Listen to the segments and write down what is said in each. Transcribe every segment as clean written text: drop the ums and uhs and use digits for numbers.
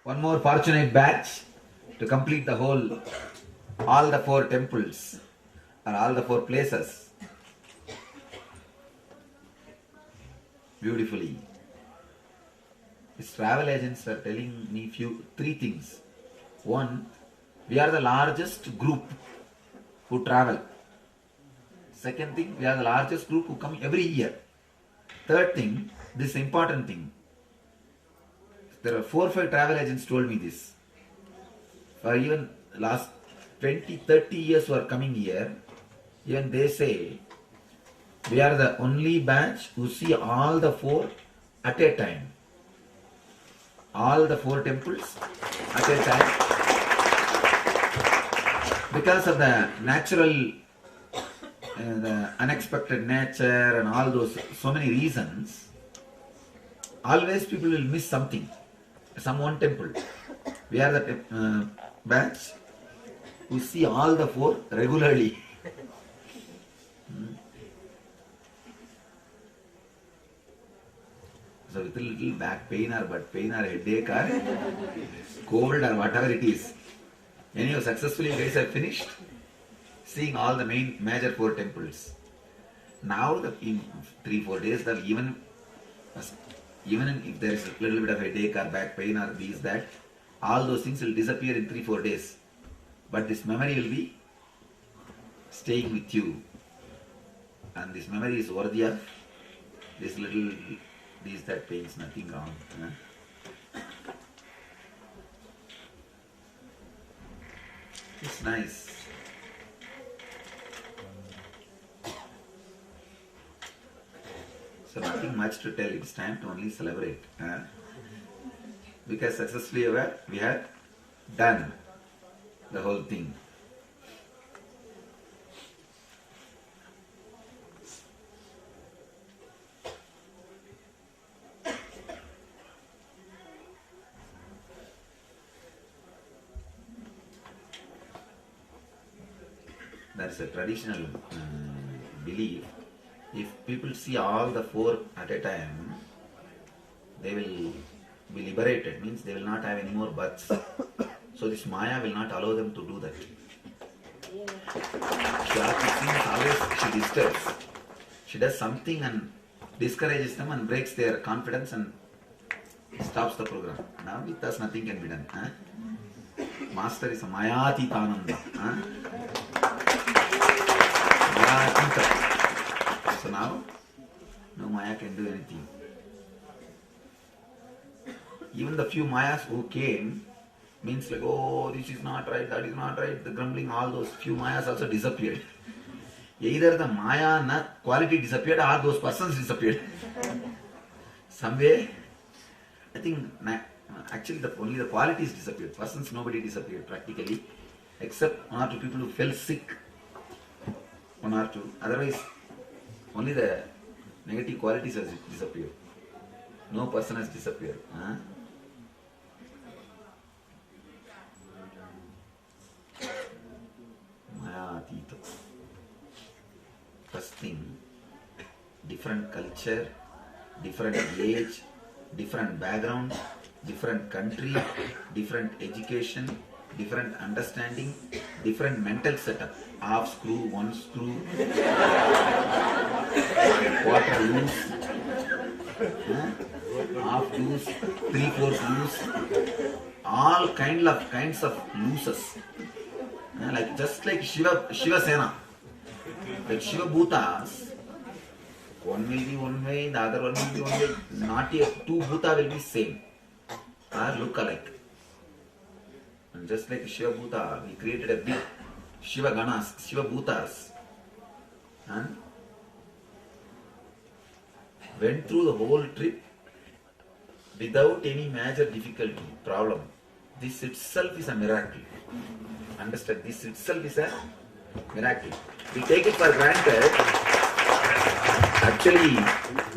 one more fortunate batch to complete the whole, all the 4 temples and all the 4 places beautifully. These travel agents were telling me 3 things. One, we are the largest group who travel. Second thing, we are the largest group who come every year. Third thing, this important thing. There are 4 or 5 travel agents told me this. For even last 20, 30 years who are coming here, even they say, we are the only batch who see all the 4 at a time. All the 4 temples at a time. Because of the natural, the unexpected nature and all those, so many reasons, always people will miss something. Some one temple. We are the batch who see all the 4 regularly. So with a little back pain or butt pain or headache or cold or whatever it is. Anyhow, successfully you guys have finished seeing all the main major 4 temples. Now in 3-4 days, even if there is a little bit of headache or back pain or this, that, all those things will disappear in 3-4 days. But this memory will be staying with you. And this memory is worthy of this little, this, that pains, nothing wrong. It's nice. So nothing much to tell, it's time to only celebrate. Because successfully we have done the whole thing. That's a traditional belief. If people see all the 4 at a time, they will be liberated, means they will not have any more births. So this Maya will not allow them to do that. She disturbs. She does something and discourages them and breaks their confidence and stops the program. Now with us nothing can be done. Master is a Mayatitananda. So now, no Maya can do anything. Even the few Mayas who came, means like, oh, this is not right, that is not right, the grumbling, all those few Mayas also disappeared. Either the Maya quality disappeared or those persons disappeared. Some way, I think, actually only the qualities disappeared. Persons, nobody disappeared practically, except 1 or 2 people who fell sick. 1 or 2. Otherwise, only the negative qualities has disappeared. No person has disappeared. Mayatita. First thing, different culture, different age, different background, different country, different education, different understanding, different mental setup. Half screw, 1 screw, quarter loose, half loose, 3/4 loose, all kinds of looses. Like just like Shiva Sena, like Shiva Bhutas, one will be one way, the other one will be one way. Not yet 2 Bhuta will be same or look alike. And just like Shiva Bhuta, we created a big Shiva Ganas, Shiva Bhutas, and went through the whole trip without any major difficulty, problem. This itself is a miracle. Understand? This itself is a miracle. We take it for granted. Actually,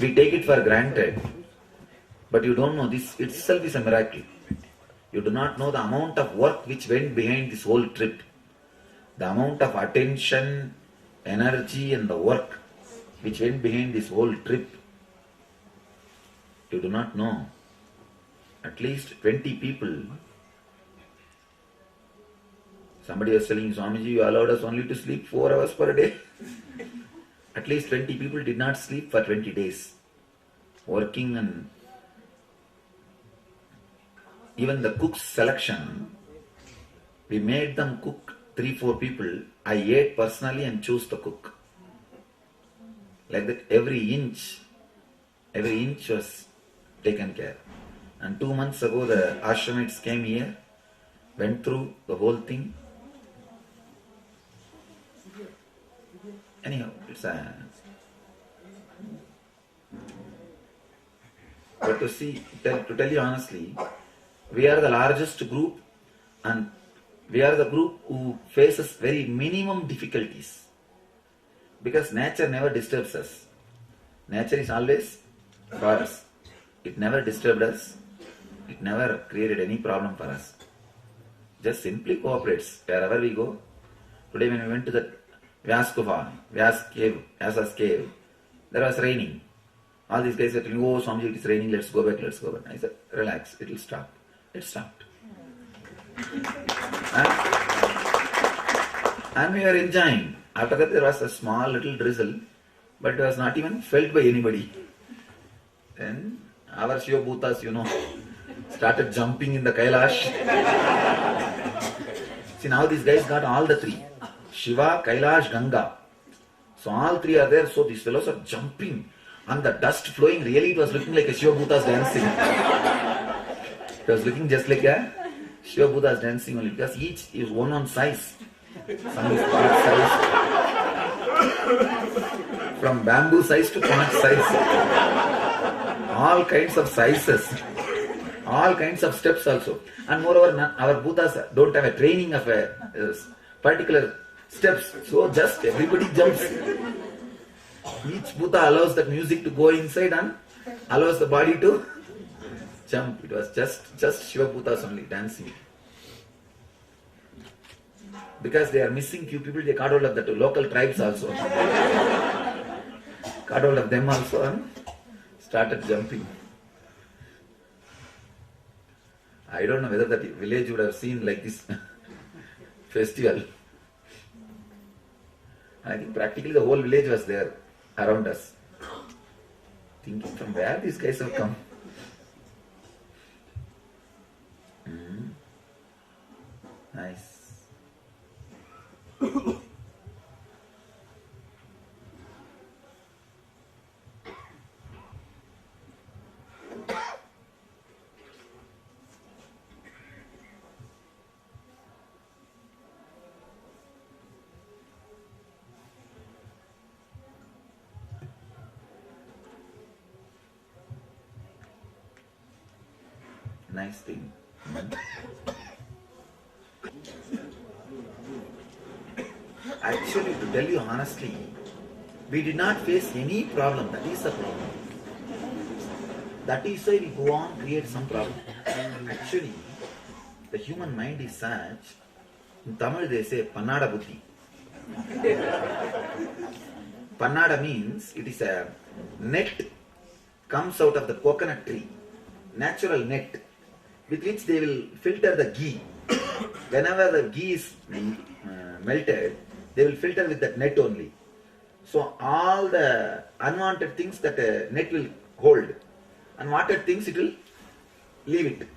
we take it for granted. But you don't know, this itself is a miracle. You do not know the amount of work which went behind this whole trip. The amount of attention, energy and the work which went behind this whole trip. You do not know. At least 20 people. Somebody was telling Swamiji, you allowed us only to sleep 4 hours per day. At least 20 people did not sleep for 20 days. Working, and even the cook's selection, we made them cook 3-4 people. I ate personally and chose the cook. Like that, every inch was taken care. And 2 months ago, the ashramites came here, went through the whole thing. Anyhow, but to tell you honestly, we are the largest group, and we are the group who faces very minimum difficulties. Because nature never disturbs us. Nature is always for us. It never disturbed us. It never created any problem for us. Just simply cooperates wherever we go. Today when we went to the Vyasa's cave, there was raining. All these guys were telling, oh Swamiji, it is raining, let's go back. I said, relax, it will stop. It stopped. And we were enjoying. After that there was a small little drizzle, but it was not even felt by anybody. Then our Shiva Bhutas, started jumping in the Kailash. See, now these guys got all the 3. Shiva, Kailash, Ganga. So all 3 are there, so these fellows are jumping. And the dust flowing, really it was looking like a Shiva Bhutas dancing. It was looking just like a Shiva Bhutas dancing only, because each is one size. Some is part size. From bamboo size to part size. All kinds of sizes. All kinds of steps also. And moreover, our Bhutas don't have a training of a particular steps. So just everybody jumps. Each Bhuta allows that music to go inside and allows the body to jump. It was just Shiva Bhutas only dancing. Because they are missing few people, they caught hold of the local tribes also. Caught hold of them also and started jumping. I don't know whether that village would have seen like this festival. I think practically the whole village was there around us. Thinking from where these guys have come. Nice. Nice thing. Actually, to tell you honestly, we did not face any problem. That is the problem. That is why we go on create some problem. Actually, the human mind is such. In Tamil they say Pannada Buddhi. Pannada means it is a net comes out of the coconut tree. Natural net with which they will filter the ghee. Whenever the ghee is melted, they will filter with that net only. So all the unwanted things that a net will hold, unwanted things it will leave it.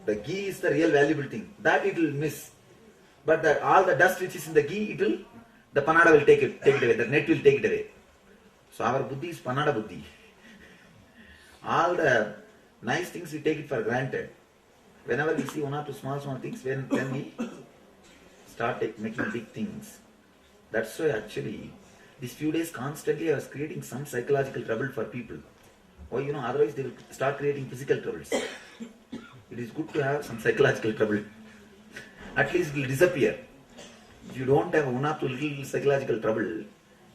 The ghee is the real valuable thing. That it will miss. But all the dust which is in the ghee, the Pannada will take it away. The net will take it away. So our Buddhi is Pannada Buddhi. All the nice things we take it for granted. Whenever we see one or two small things, when we start making big things. That's why actually, these few days constantly I was creating some psychological trouble for people. Or otherwise they will start creating physical troubles. It is good to have some psychological trouble. At least it will disappear. If you don't have one or two little psychological trouble,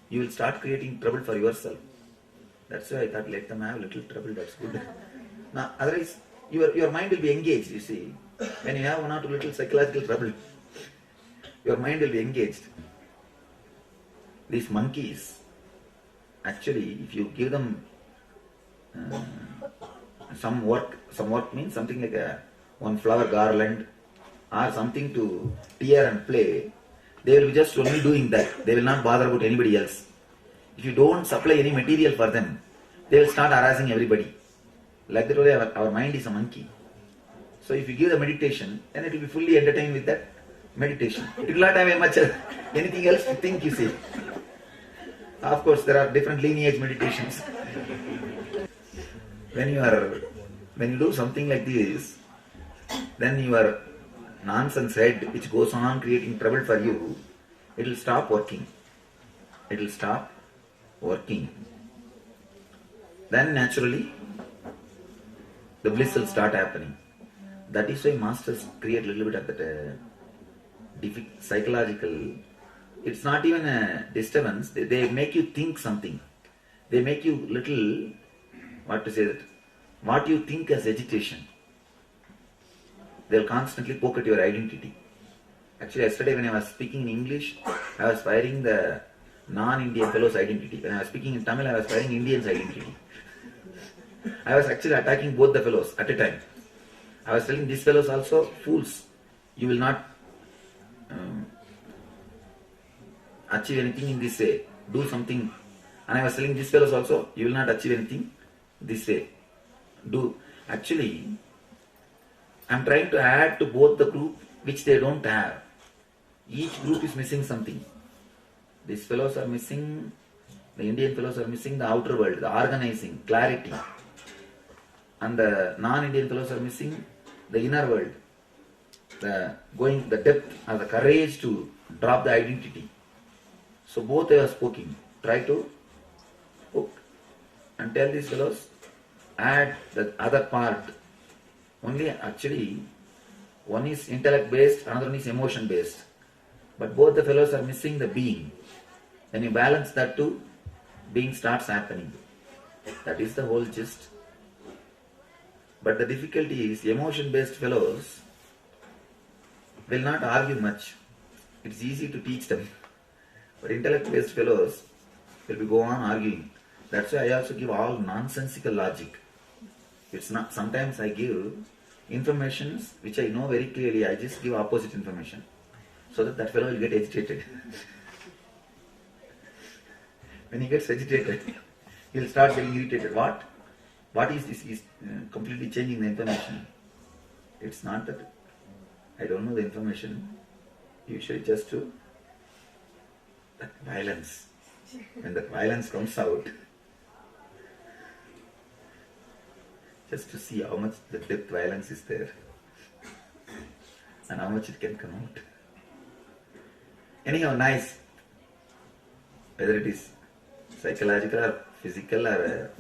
you will start creating trouble for yourself. That's why I thought let them have little trouble, that's good. Now, otherwise, your mind will be engaged, you see. When you have one or two little psychological trouble, your mind will be engaged. These monkeys, actually, if you give them Some work means something like one flower garland or something to tear and play. They will be just only doing that. They will not bother about anybody else. If you don't supply any material for them, they will start harassing everybody. Like that way, our mind is a monkey. So if you give the meditation, then it will be fully entertained with that meditation. It will not have much anything else to think, you see. Of course, there are different lineage meditations. When you do something like this, then your nonsense head, which goes on creating trouble for you, it will stop working. It will stop working. Then naturally, the bliss will start happening. That is why masters create a little bit of that psychological. It's not even a disturbance. They make you think something. They make you little, what you think as agitation. They'll constantly poke at your identity. Actually, yesterday when I was speaking in English, I was firing the non-Indian fellow's identity. When I was speaking in Tamil, I was firing Indian's identity. I was actually attacking both the fellows at a time. I was telling these fellows also, fools, you will not achieve anything in this way. Do something. And I was telling these fellows also, you will not achieve anything this way. Do. Actually, I am trying to add to both the group which they don't have. Each group is missing something. These fellows are missing, the Indian fellows are missing the outer world, the organizing, clarity. And the non-Indian fellows are missing the inner world, the depth or the courage to drop the identity. So both I was poking. Try to hook and tell these fellows, add the other part. Only actually, one is intellect based, another one is emotion based. But both the fellows are missing the being. When you balance that two, being starts happening. That is the whole gist. But the difficulty is, emotion based fellows will not argue much. It's easy to teach them. But intellect based fellows will be go on arguing. That's why I also give all nonsensical logic. It's not, sometimes I give informations which I know very clearly, I just give opposite information. So that fellow will get agitated. When he gets agitated, he will start getting irritated. What is this? He's completely changing the information. It's not that I don't know the information. Usually just to that violence. When that violence comes out, just to see how much the depth violence is there and how much it can come out. Anyhow, nice. Whether it is psychological or physical or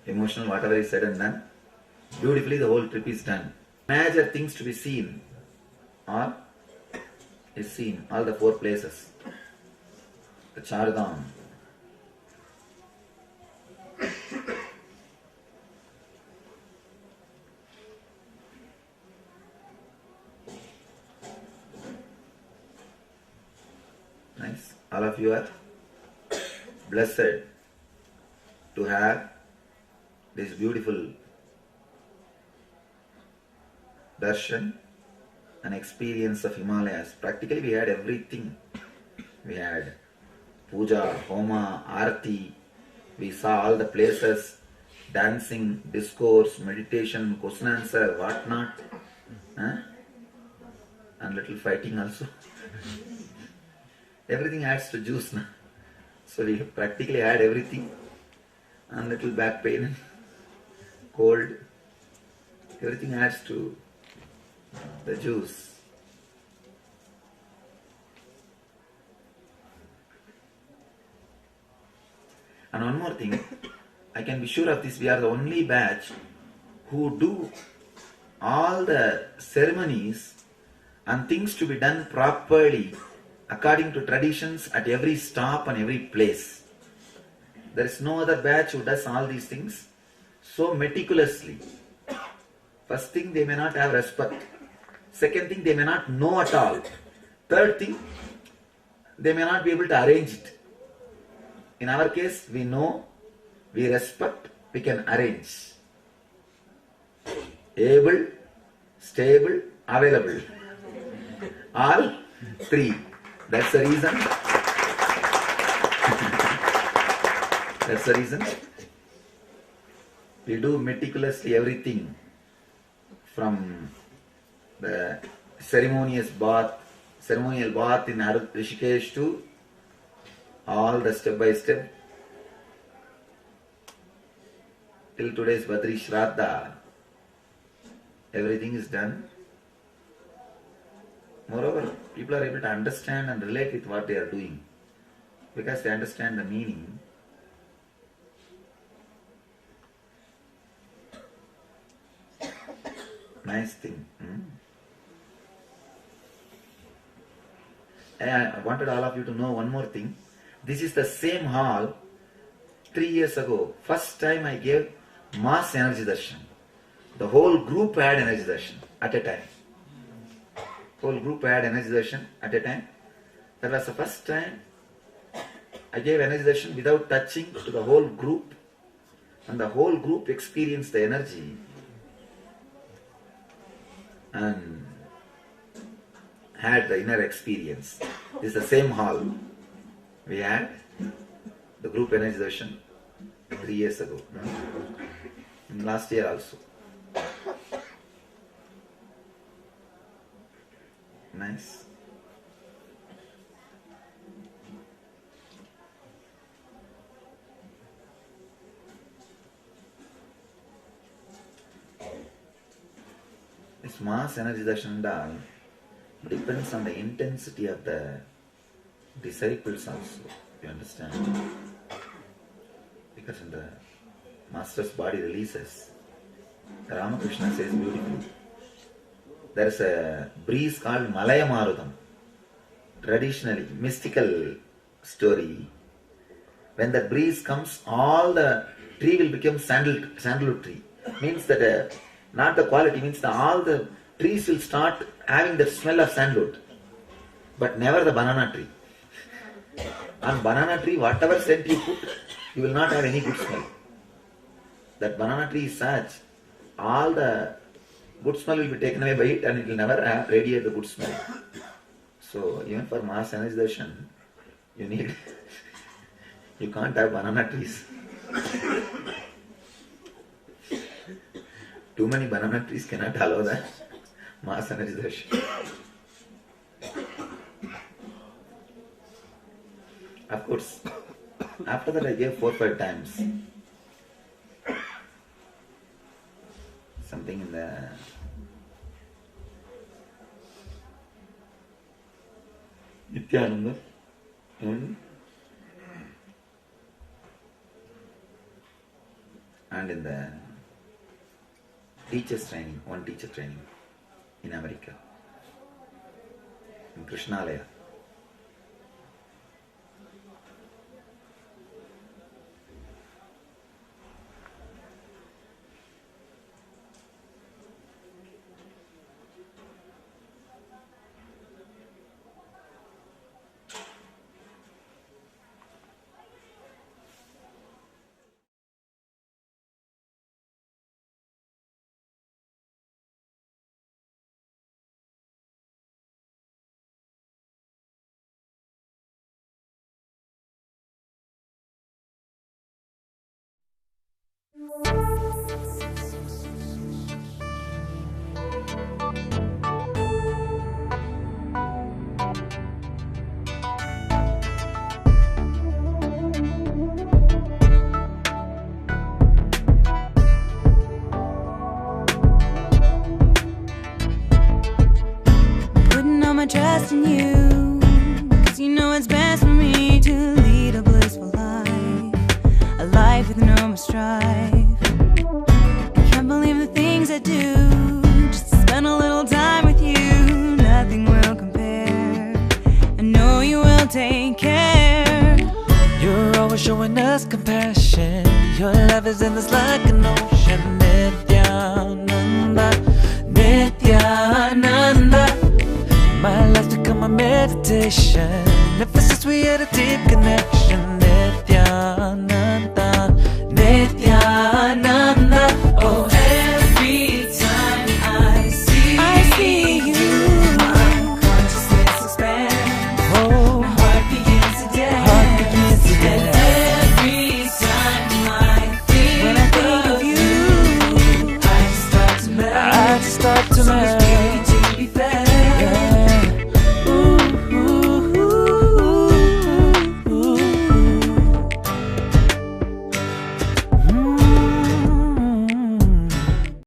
emotional, whatever is said and done, beautifully the whole trip is done. Major things to be seen or is seen, all the 4 places. The Chardham. Nice. All of you are blessed to have this beautiful darshan, an experience of Himalayas. Practically we had everything. We had puja, homa, arati. We saw all the places, dancing, discourse, meditation, question answer, whatnot. And little fighting also. Everything adds to juice. Na? So we practically had everything. And little back pain, cold. Everything adds to the juice. And one more thing, I can be sure of this, we are the only batch who do all the ceremonies and things to be done properly according to traditions at every stop and every place. There is no other batch who does all these things so meticulously. First thing, they may not have respect. Second thing, they may not know at all. Third thing, they may not be able to arrange it. In our case, we know, we respect, we can arrange. able, stable, available. All three. That's the reason. That's the reason we do meticulously everything from the ceremonial bath in Rishikesh to all the step by step till today's Badri Shraddha. Everything is done. Moreover, people are able to understand and relate with what they are doing because they understand the meaning. Nice thing. I wanted all of you to know one more thing. This is the same hall 3 years ago. First time I gave mass energy darshan. The whole group had energy darshan at a time. Whole group had energy darshan at a time. That was the first time I gave energy darshan without touching to the whole group, and the whole group experienced the energy and had the inner experience. This is the same hall we had the group energy darshan 3 years ago. And last year also. Nice. This mass energy darshan depends on the intensity of the disciples also. You understand? Because when the Master's body releases, Ramakrishna says beautifully, there is a breeze called Malaya Marudam. Traditionally, mystical story. When the breeze comes, all the tree will become sandalwood tree. Means that not the quality, means that all the trees will start having the smell of sandalwood. But never the banana tree. On banana tree, whatever scent you put, you will not have any good smell. That banana tree is such, all the good smell will be taken away by it and it will never radiate the good smell. So even for mass energy darshan, you can't have banana trees. Too many banana trees cannot allow the mass energy darshan. Of course, after that I gave 4 or 5 times. Something in the Nityananda and in the teacher's training, one teacher training in America, in Krishnalaya. Putting all my trust in you, 'cause you know it's best for me to lead a blissful life, a life with no more strife. Can't believe the things I do, just to spend a little time with you. Nothing will compare, I know you will take care. You're always showing us compassion. Your love is endless like an ocean. Nityananda, Nityananda. My life's become a meditation. Ever since we had a deep connection. Nityananda, Nityananda. Oh, every time diferente.